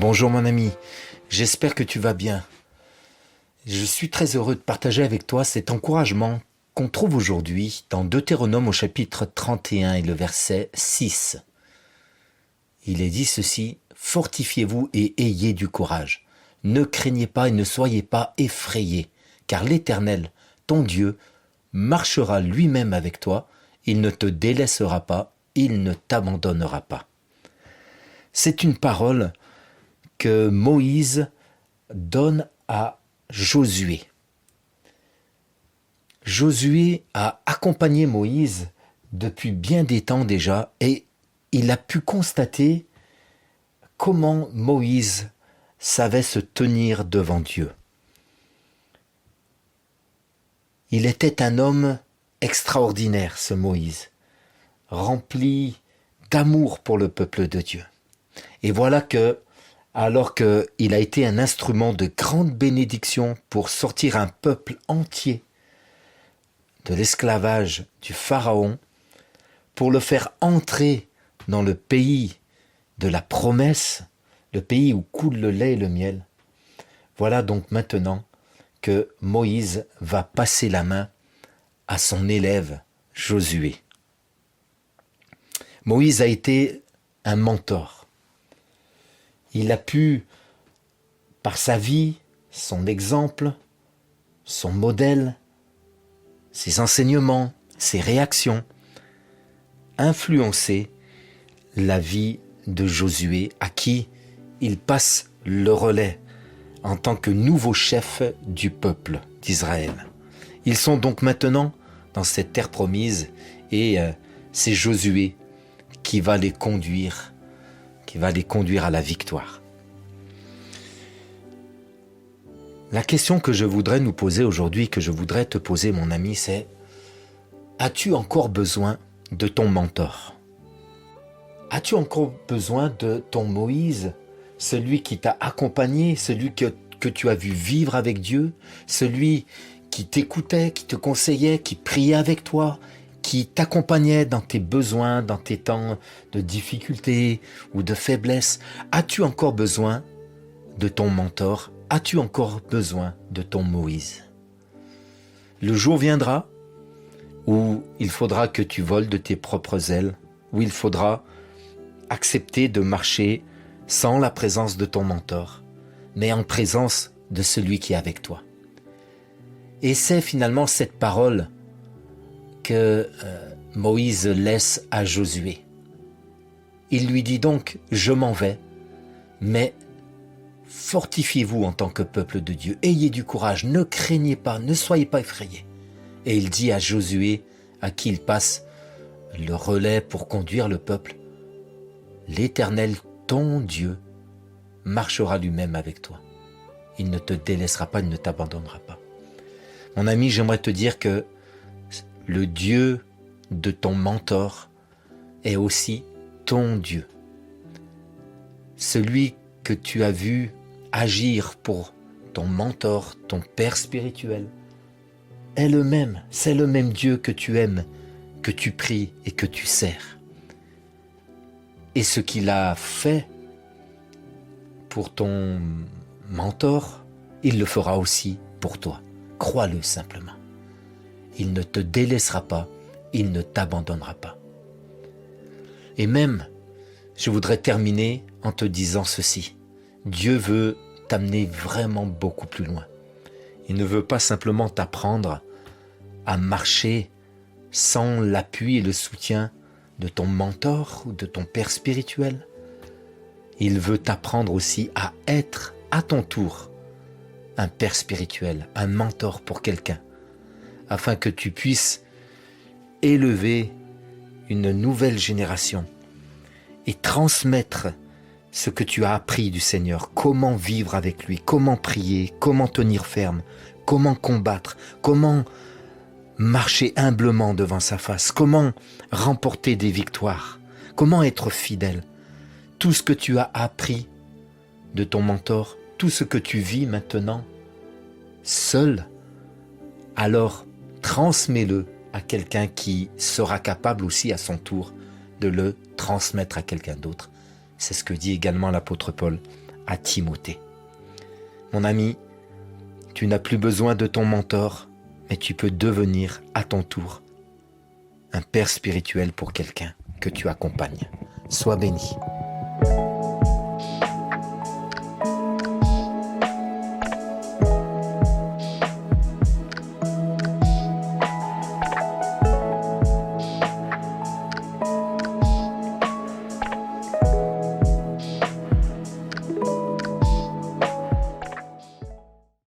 Bonjour mon ami, j'espère que tu vas bien. Je suis très heureux de partager avec toi cet encouragement qu'on trouve aujourd'hui dans Deutéronome au chapitre 31 et le verset 6. Il est dit ceci: Fortifiez-vous et ayez du courage. Ne craignez pas et ne soyez pas effrayés, car l'Éternel, ton Dieu, marchera lui-même avec toi, il ne te délaissera pas, il ne t'abandonnera pas. C'est une parole que Moïse donne à Josué. Josué a accompagné Moïse depuis bien des temps déjà et il a pu constater comment Moïse savait se tenir devant Dieu. Il était un homme extraordinaire, ce Moïse, rempli d'amour pour le peuple de Dieu. Et voilà que, alors qu'il a été un instrument de grande bénédiction pour sortir un peuple entier de l'esclavage du Pharaon, pour le faire entrer dans le pays de la promesse, le pays où coule le lait et le miel. Voilà donc maintenant que Moïse va passer la main à son élève Josué. Moïse a été un mentor. Il a pu, par sa vie, son exemple, son modèle, ses enseignements, ses réactions, influencer la vie de Josué, à qui il passe le relais en tant que nouveau chef du peuple d'Israël. Ils sont donc maintenant dans cette terre promise et c'est Josué qui va les conduire à la victoire. La question que je voudrais nous poser aujourd'hui, que je voudrais te poser mon ami, c'est: as-tu encore besoin de ton mentor? As-tu encore besoin de ton Moïse, celui qui t'a accompagné, celui que tu as vu vivre avec Dieu, celui qui t'écoutait, qui te conseillait, qui priait avec toi, qui t'accompagnait dans tes besoins, dans tes temps de difficulté ou de faiblesse? As-tu encore besoin de ton mentor? As-tu encore besoin de ton Moïse? Le jour viendra où il faudra que tu voles de tes propres ailes, où il faudra accepter de marcher sans la présence de ton mentor, mais en présence de celui qui est avec toi. Et c'est finalement cette parole que Moïse laisse à Josué. Il lui dit donc: je m'en vais, mais fortifiez-vous en tant que peuple de Dieu, ayez du courage, ne craignez pas, ne soyez pas effrayés. Et il dit à Josué, à qui il passe le relais pour conduire le peuple: l'Éternel, ton Dieu, marchera lui-même avec toi. Il ne te délaissera pas, il ne t'abandonnera pas. Mon ami, j'aimerais te dire que le Dieu de ton mentor est aussi ton Dieu. Celui que tu as vu agir pour ton mentor, ton père spirituel, est le même. C'est le même Dieu que tu aimes, que tu pries et que tu sers. Et ce qu'il a fait pour ton mentor, il le fera aussi pour toi. Crois-le simplement. Il ne te délaissera pas, il ne t'abandonnera pas. Et même, je voudrais terminer en te disant ceci: Dieu veut t'amener vraiment beaucoup plus loin. Il ne veut pas simplement t'apprendre à marcher sans l'appui et le soutien de ton mentor ou de ton père spirituel. Il veut t'apprendre aussi à être à ton tour un père spirituel, un mentor pour quelqu'un, afin que tu puisses élever une nouvelle génération et transmettre ce que tu as appris du Seigneur, comment vivre avec lui, comment prier, comment tenir ferme, comment combattre, comment marcher humblement devant sa face, comment remporter des victoires, comment être fidèle. Tout ce que tu as appris de ton mentor, tout ce que tu vis maintenant seul, alors transmets-le à quelqu'un qui sera capable aussi à son tour de le transmettre à quelqu'un d'autre. C'est ce que dit également l'apôtre Paul à Timothée. Mon ami, tu n'as plus besoin de ton mentor, mais tu peux devenir à ton tour un père spirituel pour quelqu'un que tu accompagnes. Sois béni.